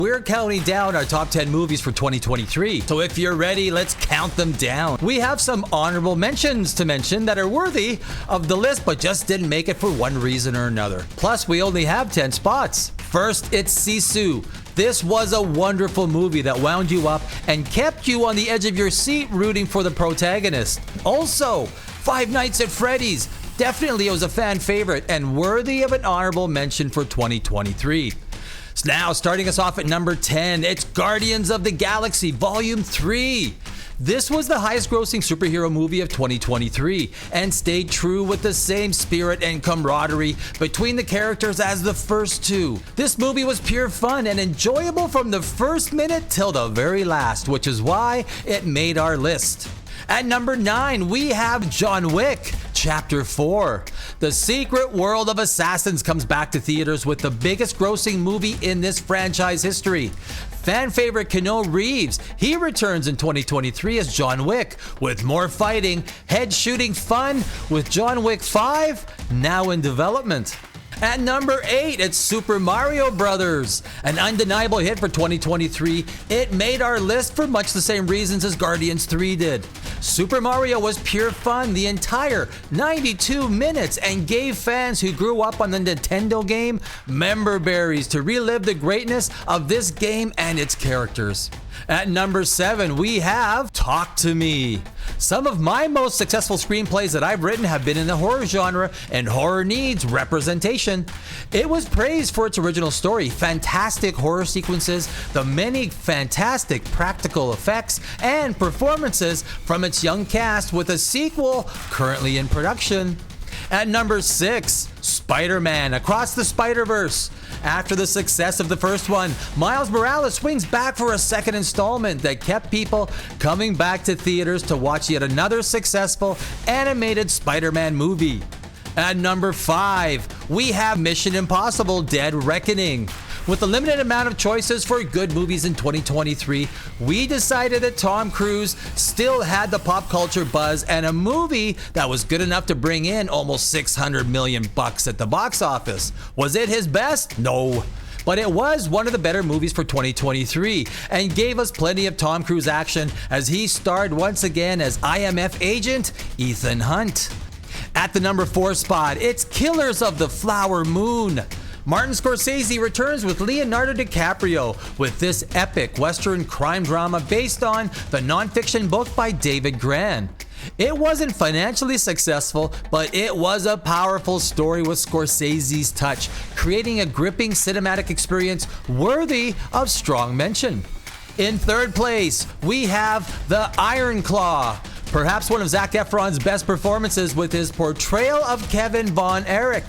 We're counting down our top 10 movies for 2023. So if you're ready, let's count them down. We have some honorable mentions to mention that are worthy of the list but just didn't make it for one reason or another. Plus, we only have 10 spots. First, it's Sisu. This was a wonderful movie that wound you up and kept you on the edge of your seat rooting for the protagonist. Also, Five Nights at Freddy's. Definitely it was a fan favorite and worthy of an honorable mention for 2023. Now, starting us off at number 10, it's Guardians of the Galaxy Volume 3. This was the highest grossing superhero movie of 2023 and stayed true with the same spirit and camaraderie between the characters as the first two. This movie was pure fun and enjoyable from the first minute till the very last, which is why it made our list. At number 9, we have John Wick, Chapter 4. The Secret World of Assassins comes back to theaters with the biggest grossing movie in this franchise history. Fan favorite Keanu Reeves, he returns in 2023 as John Wick with more fighting, head-shooting fun with John Wick 5 now in development. At number 8, it's Super Mario Bros. An undeniable hit for 2023. It made our list for much the same reasons as Guardians 3 did. Super Mario was pure fun the entire 92 minutes and gave fans who grew up on the Nintendo game member berries to relive the greatness of this game and its characters. At number 7, we have Talk to Me. Some of my most successful screenplays that I've written have been in the horror genre, and horror needs representation. It was praised for its original story, fantastic horror sequences, the many fantastic practical effects, and performances from its young cast, with a sequel currently in production. At number 6, Spider-Man Across the Spider-Verse. After the success of the first one, Miles Morales swings back for a second installment that kept people coming back to theaters to watch yet another successful animated Spider-Man movie. At number 5, we have Mission Impossible: Dead Reckoning. With a limited amount of choices for good movies in 2023, we decided that Tom Cruise still had the pop culture buzz and a movie that was good enough to bring in almost $600 million at the box office. Was it his best? No. But it was one of the better movies for 2023 and gave us plenty of Tom Cruise action as he starred once again as IMF agent Ethan Hunt. At the number 4 spot, it's Killers of the Flower Moon. Martin Scorsese returns with Leonardo DiCaprio with this epic Western crime drama based on the nonfiction book by David Gran. It wasn't financially successful, but it was a powerful story with Scorsese's touch, creating a gripping cinematic experience worthy of strong mention. In third place, we have The Iron Claw. Perhaps one of Zac Efron's best performances with his portrayal of Kevin Von Erich.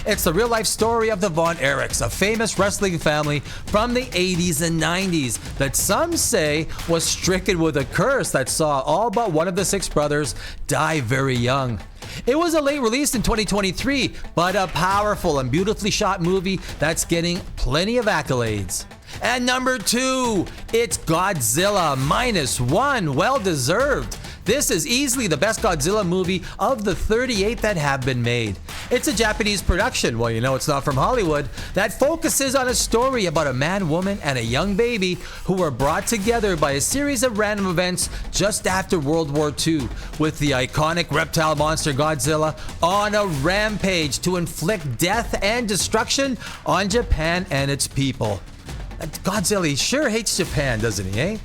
It's the real-life story of the Von Erichs, a famous wrestling family from the 80s and 90s that some say was stricken with a curse that saw all but one of the 6 brothers die very young. It was a late release in 2023, but a powerful and beautifully shot movie that's getting plenty of accolades. At number 2, it's Godzilla -1, well-deserved. This is easily the best Godzilla movie of the 38 that have been made. It's a Japanese production, well, you know it's not from Hollywood, that focuses on a story about a man, woman, and a young baby who were brought together by a series of random events just after World War II, with the iconic reptile monster Godzilla on a rampage to inflict death and destruction on Japan and its people. Godzilla, he sure hates Japan, doesn't he, eh?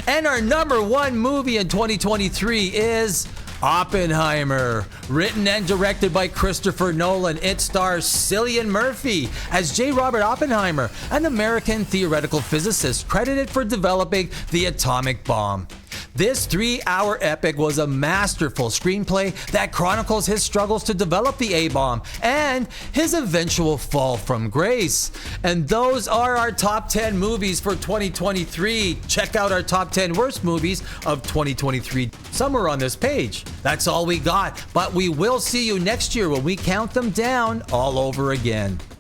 And our number 1 movie in 2023 is Oppenheimer. Written and directed by Christopher Nolan, it stars Cillian Murphy as J. Robert Oppenheimer, an American theoretical physicist credited for developing the atomic bomb. This 3-hour epic was a masterful screenplay that chronicles his struggles to develop the A-bomb and his eventual fall from grace. And those are our top 10 movies for 2023. Check out our top 10 worst movies of 2023 somewhere on this page. That's all we got, but we will see you next year when we count them down all over again.